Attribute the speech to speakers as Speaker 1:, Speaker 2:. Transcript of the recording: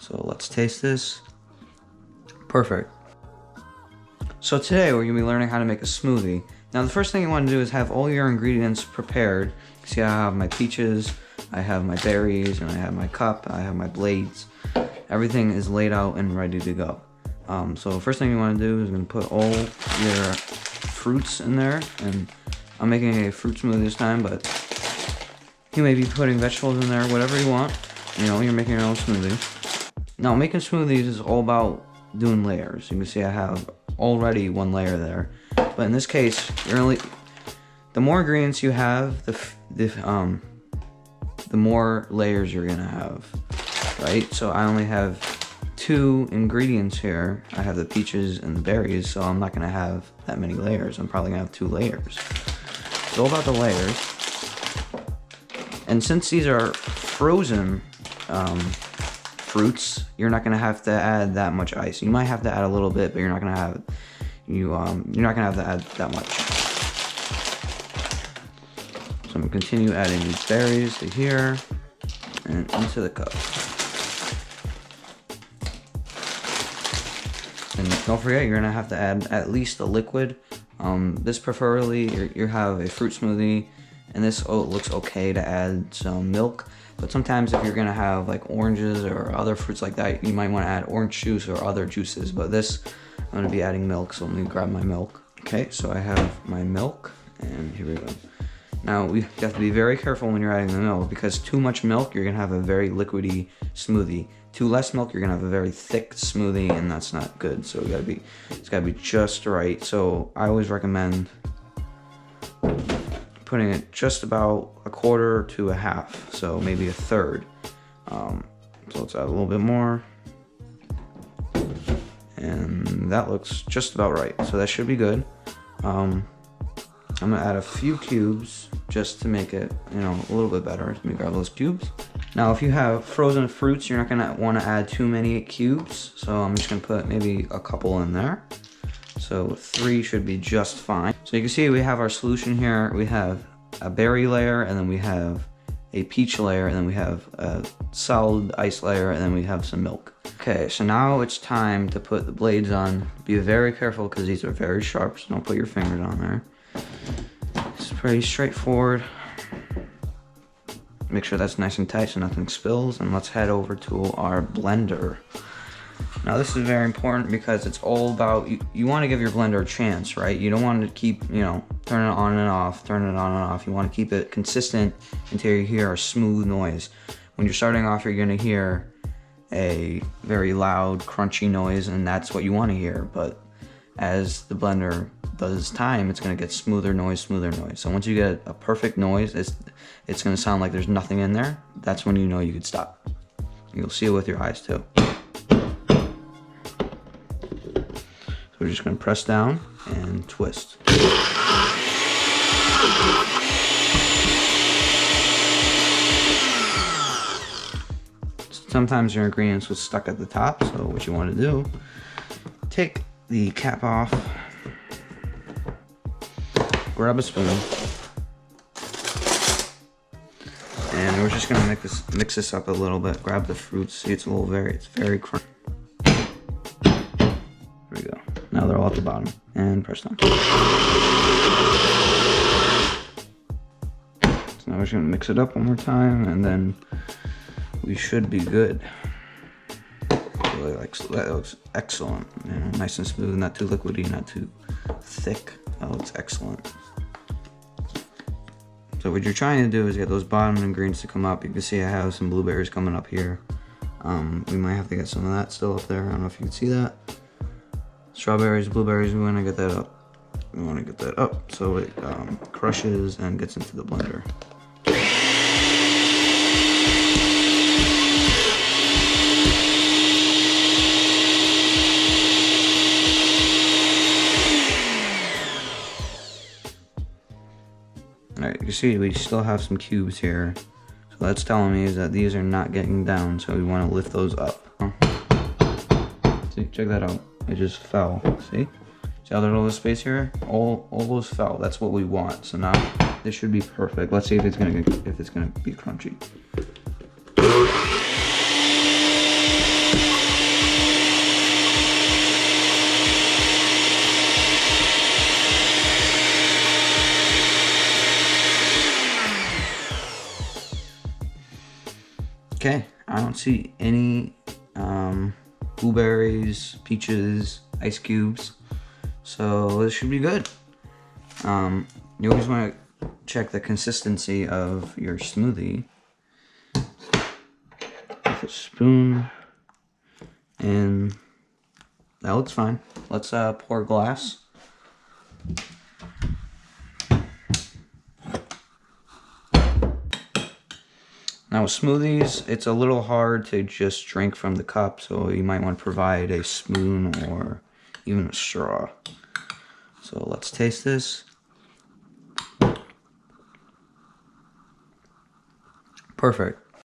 Speaker 1: So let's taste this. Perfect. So today we're going to be learning how to make a smoothie. Now the first thing you want to do is have all your ingredients prepared. See, I have my peaches, I have my berries, and I have my cup, I have my blades. Everything is laid out and ready to go. So the first thing you want to do is going to put all your fruits in there. And I'm making a fruit smoothie this time, but you may be putting vegetables in there, whatever you want. You know, you're making your own smoothie. Now making smoothies is all about doing layers. You can see I have already one layer there, but in this case, the more ingredients you have, the more layers you're gonna have, right? So I only have 2 ingredients here. I have the peaches and the berries, so I'm not gonna have that many layers. I'm probably gonna have 2 layers. It's all about the layers. And since these are frozen fruits, you're not gonna have to add that much ice. You might have to add a little bit, but you're not gonna have you're not gonna have to add that much. So I'm gonna continue adding these berries to here and into the cup. And don't forget, you're gonna have to add at least a liquid. This preferably you have a fruit smoothie, and this looks okay to add some milk. But sometimes if you're gonna have like oranges or other fruits like that, you might want to add orange juice or other juices. But this, I'm gonna be adding milk, so let me grab my milk. Okay, so I have my milk, and here we go. Now you have to be very careful when you're adding the milk, because too much milk, you're gonna have a very liquidy smoothie. Too less milk, you're gonna have a very thick smoothie, and that's not good. So it's gotta be just right. So I always recommend putting it just about a quarter to a half, so maybe a third. So let's add a little bit more, and that looks just about right. So that should be good. I'm gonna add a few cubes just to make it, you know, a little bit better. Let me grab those cubes. Now, if you have frozen fruits, you're not gonna want to add too many cubes. So I'm just gonna put maybe a couple in there. So 3 should be just fine. So you can see we have our solution here. We have a berry layer, and then we have a peach layer, and then we have a solid ice layer, and then we have some milk. Okay, so now it's time to put the blades on. Be very careful because these are very sharp, so don't put your fingers on there. It's pretty straightforward. Make sure that's nice and tight so nothing spills, and let's head over to our blender. Now this is very important because it's all about, you want to give your blender a chance, right? You don't want to keep, you know, turning it on and off, turning it on and off. You want to keep it consistent until you hear a smooth noise. When you're starting off, you're going to hear a very loud, crunchy noise, and that's what you want to hear. But as the blender does time, it's going to get smoother noise, smoother noise. So once you get a perfect noise, it's going to sound like there's nothing in there. That's when you know you could stop. You'll see it with your eyes too. We're just going to press down and twist. Sometimes your ingredients will stuck at the top, so what you want to do, take the cap off, grab a spoon, and we're just going to mix this up a little bit. Grab the fruits. See, it's very crunchy. There we go. Now they're all at the bottom, and press down. So now we're just gonna mix it up one more time, and then we should be good. Really, like, that looks excellent. You know, nice and smooth, not too liquidy, not too thick. That looks excellent. So what you're trying to do is get those bottom ingredients to come up. You can see I have some blueberries coming up here. We might have to get some of that still up there. I don't know if you can see that. Strawberries, blueberries, we want to get that up. We want to get that up so it crushes and gets into the blender. Alright, you can see we still have some cubes here. So that's telling me is that these are not getting down, so we want to lift those up. See, check that out. It just fell. See? See how there's all this space here? All those fell. That's what we want. So now this should be perfect. Let's see if it's gonna be crunchy. Okay, I don't see any blueberries, peaches, ice cubes, so this should be good. You always want to check the consistency of your smoothie with a spoon, and that looks fine. Let's pour a glass. Now with smoothies, it's a little hard to just drink from the cup, so you might want to provide a spoon or even a straw. So let's taste this. Perfect.